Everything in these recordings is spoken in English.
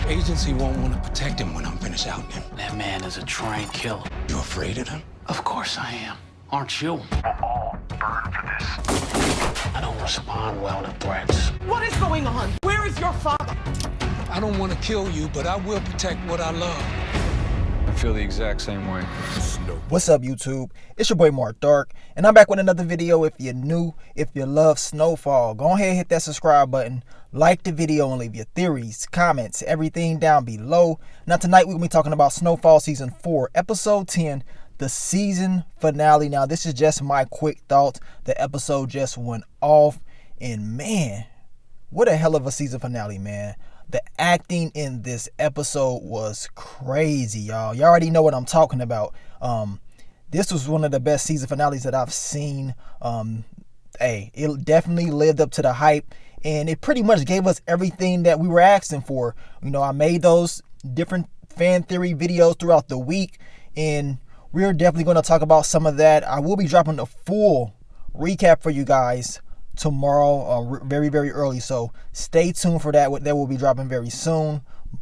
Agency won't want to protect him when I'm finished out him. That man is a trained killer. You afraid of him? Of course I am. Aren't you? We'll all burn for this. I don't respond well to threats. What is going on? Where is your father? I don't want to kill you, but I will protect what I love. I feel the exact same way. What's up, YouTube? It's your boy Mark Dark, and I'm back with another video. If you're new, if you love Snowfall, go ahead and hit that subscribe button, like the video, and leave your theories, comments, everything down below. Now tonight we're going to be talking about Snowfall Season 4, Episode 10, the season finale. Now this is just my quick thoughts. The episode just went off, and man, what a hell of a season finale, man. The acting in this episode was crazy, y'all. You already know what I'm talking about. This was one of the best season finales that I've seen. It definitely lived up to the hype, and it pretty much gave us everything that we were asking for. You know, I made those different fan theory videos throughout the week, and we're definitely going to talk about some of that. I will be dropping a full recap for you guys tomorrow, very early, so stay tuned for that. That will be dropping very soon.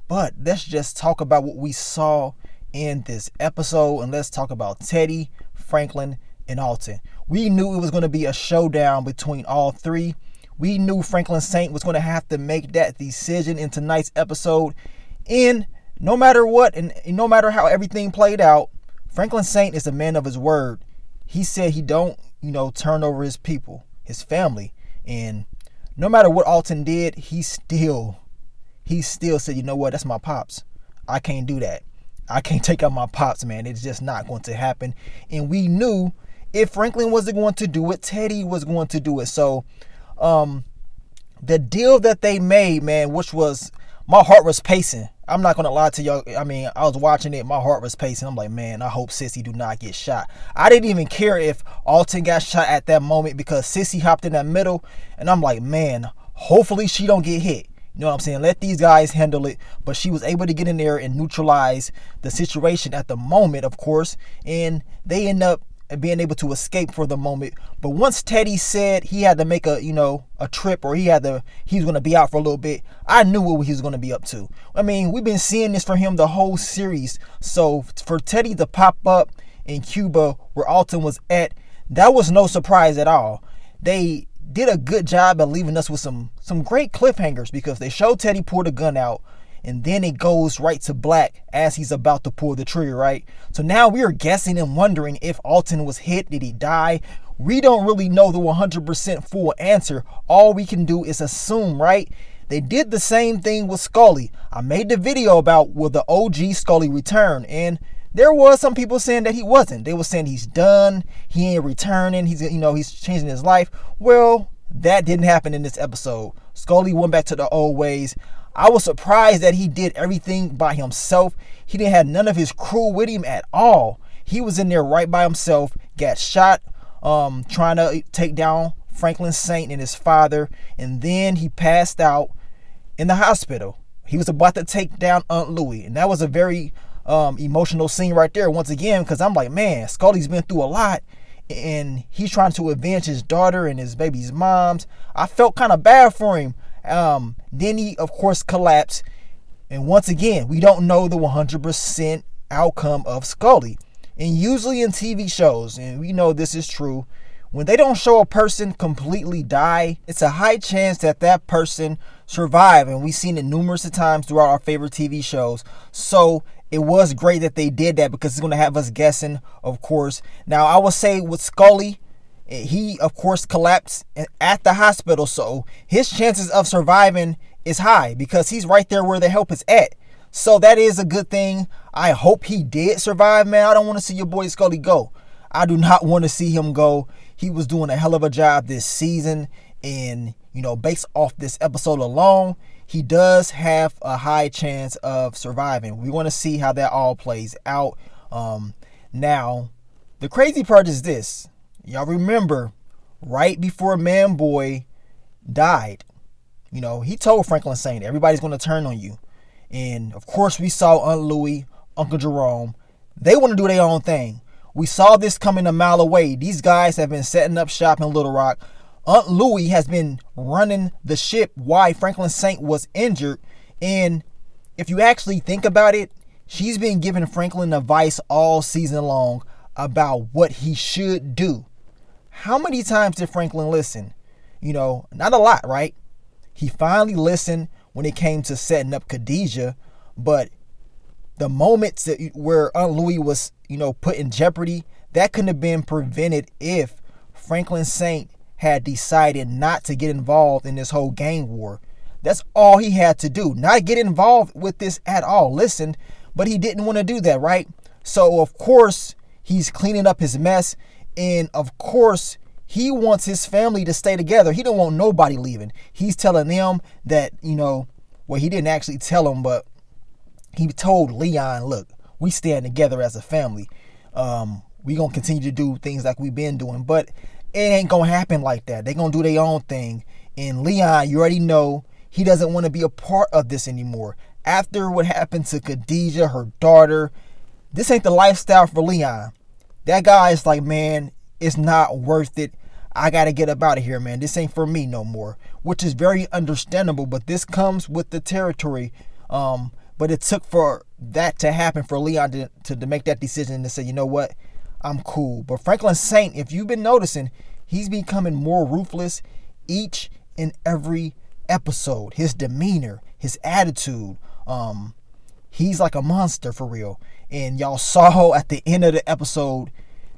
But let's just talk about what we saw in this episode, and let's talk about Teddy, Franklin, and Alton. We knew it was going to be a showdown between all three. We knew Franklin Saint was going to have to make that decision in tonight's episode, and no matter what, and no matter how everything played out, Franklin Saint is a man of his word. He said he don't, turn over his people, his family, and no matter what Alton did, he still said, you know what, that's my pops. I can't do that. I can't take out my pops, man. It's just not going to happen. And we knew if Franklin wasn't going to do it, Teddy was going to do it. So the deal that they made, man, which was, my heart was pacing. I'm not going to lie to y'all. I mean, I was watching it. My heart was pacing. I'm like, man, I hope Sissy do not get shot. I didn't even care if Alton got shot at that moment because Sissy hopped in that middle. And I'm like, man, hopefully she don't get hit. You know what I'm saying? Let these guys handle it. But she was able to get in there and neutralize the situation at the moment, of course. And they end up being able to escape for the moment. But once Teddy said he had to make a trip, or he was going to be out for a little bit, I knew what he was going to be up to. I mean, we've been seeing this for him the whole series. So for Teddy to pop up in Cuba where Alton was at, that was no surprise at all. They did a good job of leaving us with some great cliffhangers, because they showed Teddy pull the gun out, and then it goes right to black as he's about to pull the trigger, right? So now we are guessing and wondering if Alton was hit. Did he die? We don't really know the 100% full answer. All we can do is assume, right? They did the same thing with Scully. I made the video about will the OG Scully return, and there was some people saying that he wasn't. They were saying he's done, he ain't returning, he's changing his life. Well, that didn't happen in this episode. Scully went back to the old ways. I was surprised that he did everything by himself. He didn't have none of his crew with him at all. He was in there right by himself, got shot trying to take down Franklin Saint and his father, and then he passed out in the hospital. He was about to take down Aunt Louie, and that was a very emotional scene right there once again, because I'm like, man, Scully's been through a lot, and he's trying to avenge his daughter and his baby's moms. I felt kind of bad for him. Then he, of course, collapsed. And once again, we don't know the 100% outcome of Scully. And usually in TV shows, and we know this is true, when they don't show a person completely die, it's a high chance that that person survived. And we've seen it numerous times throughout our favorite TV shows. So it was great that they did that, because it's going to have us guessing, of course. Now, I would say with Scully, he, of course, collapsed at the hospital, so his chances of surviving is high because he's right there where the help is at. So that is a good thing. I hope he did survive, man. I don't want to see your boy Scully go. I do not want to see him go. He was doing a hell of a job this season, and, based off this episode alone, he does have a high chance of surviving. We want to see how that all plays out. Now, the crazy part is this. Y'all remember, right before Man Boy died, he told Franklin Saint, everybody's going to turn on you. And, of course, we saw Aunt Louie, Uncle Jerome. They want to do their own thing. We saw this coming a mile away. These guys have been setting up shop in Little Rock. Aunt Louie has been running the ship while Franklin Saint was injured. And if you actually think about it, she's been giving Franklin advice all season long about what he should do. How many times did Franklin listen? Not a lot, right? He finally listened when it came to setting up Khadijah, but the moments where Aunt Louie was, put in jeopardy, that couldn't have been prevented if Franklin Saint had decided not to get involved in this whole gang war. That's all he had to do, not get involved with this at all. Listen, but he didn't want to do that, right? So, of course, he's cleaning up his mess, and of course, he wants his family to stay together. He don't want nobody leaving. He's telling them that, well, he didn't actually tell them, but he told Leon, look, we stand together as a family. We gonna continue to do things like we've been doing, but it ain't gonna happen like that. They gonna do their own thing. And Leon, you already know, he doesn't want to be a part of this anymore. After what happened to Khadijah, her daughter, this ain't the lifestyle for Leon. That guy is like, man, it's not worth it. I gotta get up out of here, man. This ain't for me no more, which is very understandable, but this comes with the territory. But it took for that to happen for Leon to make that decision to say, you know what, I'm cool. But Franklin Saint, if you've been noticing, he's becoming more ruthless each and every episode. His demeanor, his attitude, he's like a monster for real. And y'all saw at the end of the episode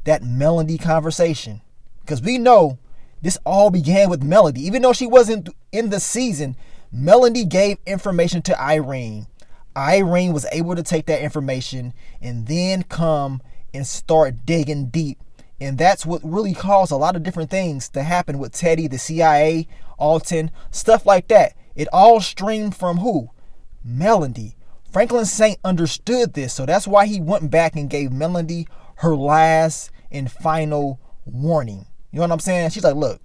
that Melody conversation, because we know this all began with Melody. Even though she wasn't in the season, Melody gave information to Irene. Irene was able to take that information and then come and start digging deep. And that's what really caused a lot of different things to happen with Teddy, the CIA, Alton, stuff like that. It all streamed from who? Melody. Franklin Saint understood this, so that's why he went back and gave Melody her last and final warning. You know what I'm saying? She's like, look,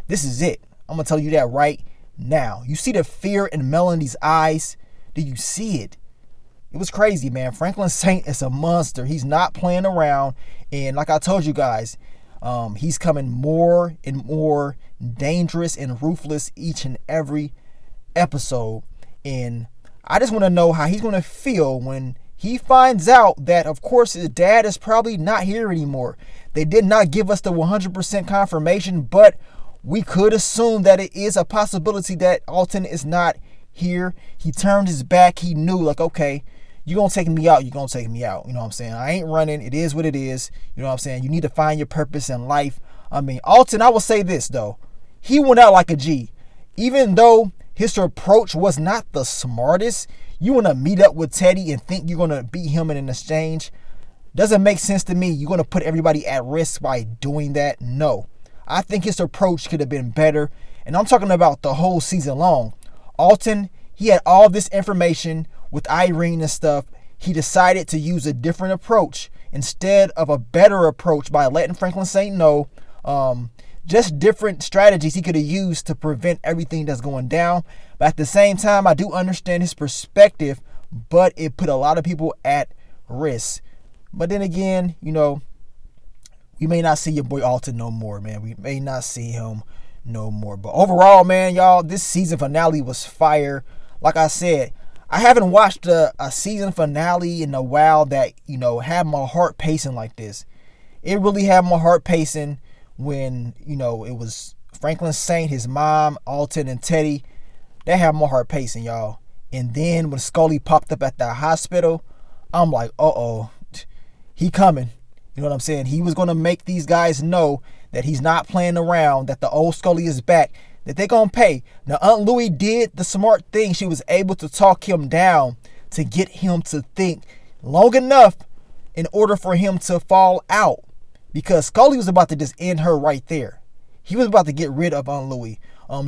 this is it. I'm going to tell you that right now. You see the fear in Melody's eyes? Do you see it? It was crazy, man. Franklin Saint is a monster. He's not playing around. And like I told you guys, he's coming more and more dangerous and ruthless each and every episode. And I just want to know how he's going to feel when he finds out that, of course, his dad is probably not here anymore. They did not give us the 100% confirmation, but we could assume that it is a possibility that Alton is not here. He turned his back. He knew, like, okay, you're going to take me out. You're going to take me out. You know what I'm saying? I ain't running. It is what it is. You know what I'm saying? You need to find your purpose in life. I mean, Alton, I will say this, though. He went out like a G. Even though his approach was not the smartest, you want to meet up with Teddy and think you're going to beat him in an exchange? Doesn't make sense to me. You're going to put everybody at risk by doing that? No. I think his approach could have been better. And I'm talking about the whole season long. Alton, he had all this information with Irene and stuff. He decided to use a different approach instead of a better approach by letting Franklin Saint know just different strategies he could have used to prevent everything that's going down. But at the same time, I do understand his perspective, but it put a lot of people at risk. But then again, you know, we may not see your boy Alton no more, man. We may not see him no more. But overall, man, y'all, this season finale was fire. Like I said, I haven't watched a season finale in a while that, you know, had my heart pacing like this. It really had my heart pacing when, you know, it was Franklin Saint, his mom, Alton, and Teddy. That had my heart pacing, y'all. And then when Scully popped up at the hospital, I'm like, uh-oh, he coming. You know what I'm saying? He was going to make these guys know that he's not playing around, that the old Scully is back, that they're going to pay. Now, Aunt Louie did the smart thing. She was able to talk him down to get him to think long enough in order for him to fall out. Because Scully was about to just end her right there. He was about to get rid of Aunt Louie.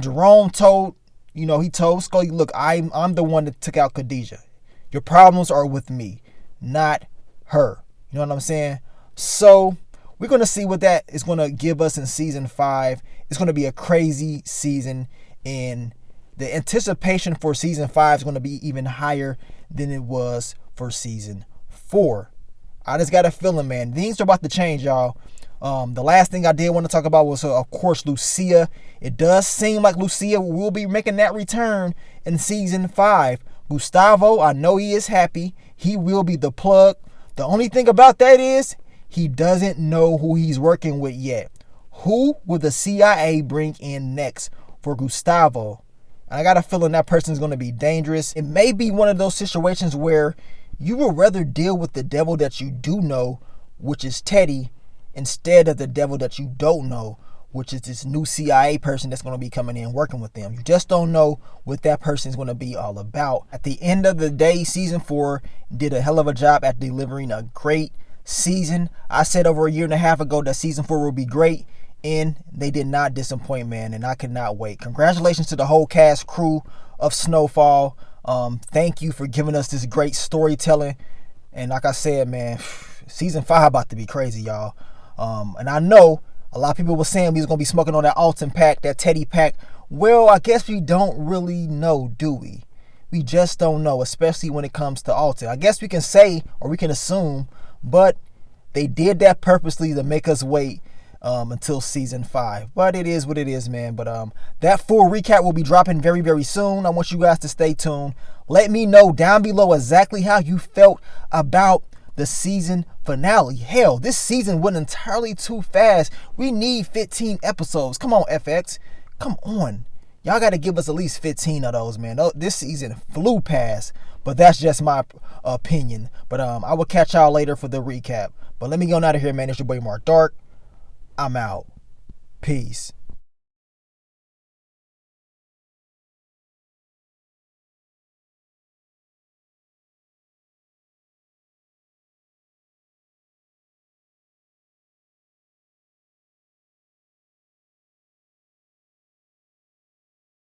Jerome told, you know, he told Scully, look, I'm the one that took out Khadijah. Your problems are with me, not her. You know what I'm saying? So we're going to see what that is going to give us in season 5. It's going to be a crazy season, and the anticipation for season 5 is going to be even higher than it was for season 4. I just got a feeling, man, things are about to change, y'all. The last thing I did want to talk about was, of course, Lucia. It does seem like Lucia will be making that return in season 5. Gustavo, I know he is happy. He will be the plug. The only thing about that is he doesn't know who he's working with yet. Who will the CIA bring in next for Gustavo? I got a feeling that person's going to be dangerous. It may be one of those situations where you would rather deal with the devil that you do know, which is Teddy, instead of the devil that you don't know, which is this new CIA person that's going to be coming in working with them. You just don't know what that person is going to be all about. At the end of the day, season 4 did a hell of a job at delivering a great season. I said over a year and a half ago that season 4 will be great, and they did not disappoint, man, and I could not wait. Congratulations to the whole cast crew of Snowfall. Thank you for giving us this great storytelling. And like I said, man, season 5 about to be crazy, y'all. And I know a lot of people were saying we was going to be smoking on that Alton pack, that Teddy pack. Well, I guess we don't really know, do we? We just don't know, especially when it comes to Alton. I guess we can say, or we can assume, but they did that purposely to make us wait until season 5. But it is what it is, man. But that full recap will be dropping very, very soon. I want you guys to stay tuned. Let me know down below exactly how you felt about the season finale. Hell, this season went entirely too fast. We need 15 episodes. Come on, FX. Come on. Y'all got to give us at least 15 of those, man. This season flew past. But that's just my opinion. But I will catch y'all later for the recap. But let me go out of here, man. It's your boy Mark Dark. I'm out. Peace.